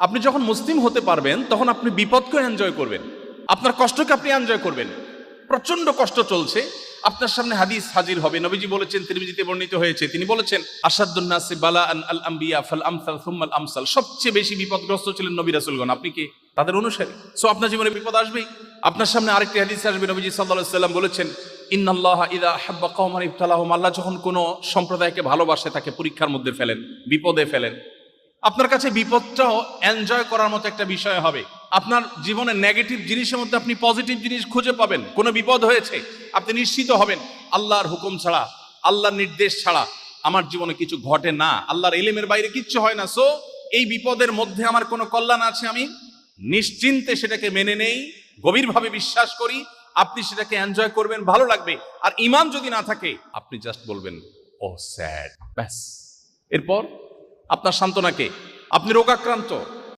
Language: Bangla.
আপনি যখন মুসলিম হতে পারবেন তখন আপনি বিপদকে এনজয় করবেন, আপনার কষ্টকে আপনি এনজয় করবেন। প্রচন্ড কষ্ট চলছে, আপনার সামনে হাদিস হাজির হবে। নবীজি বলেছেন, তিরমিজিতে বর্ণিত হয়েছে, তিনি বলেছেন আশাদ্দুন নাসি বালাআন আল আমবিয়া ফাল আমসাল সুম্মাল আমসাল। সবচেয়ে বেশি বিপদগ্রস্ত ছিলেন নবী রাসূলগণ। আপনি কি তাদের অনুসারী? সো আপনার জীবনে বিপদ আসবেই। আপনার সামনে আরেকটি হাদিস আসবে, নবীজি সাল্লাল্লাহু আলাইহি সাল্লাম বলেছেন ইন্নাল্লাহা ইযা আহাব্বা কওমান ইবতালাহুম। আল্লাহ যখন কোনো সম্প্রদায়কে ভালোবাসে তাকে পরীক্ষার মধ্যে ফেলেন, বিপদে ফেলেন। আপনার কাছে বিপদটাও এনজয় করার মতো একটা বিষয় হবে। আপনার জীবনে নেগেটিভ জিনিসের মধ্যে আপনি পজিটিভ জিনিস খুঁজে পাবেন। কোনো বিপদ হয়েছে, আপনি নিশ্চিত হবেন আল্লাহর হুকুম ছাড়া, আল্লাহর নির্দেশ ছাড়া আমার জীবনে কিছু ঘটে না, আল্লাহর ইলমের বাইরে কিচ্ছু হয় না। সো এই বিপদের মধ্যে আমার কোনো কল্যাণ আছে, আমি নিশ্চিন্তে সেটাকে মেনে নেই, গভীরভাবে বিশ্বাস করি। আপনি সেটাকে এনজয় করবেন, ভালো লাগবে। আর ঈমান যদি না থাকে, আপনি জাস্ট বলবেন ও স্যাড, ব্যাস। এরপর আপনার সান্ত্বনাকে, আপনি রোগাক্রান্ত,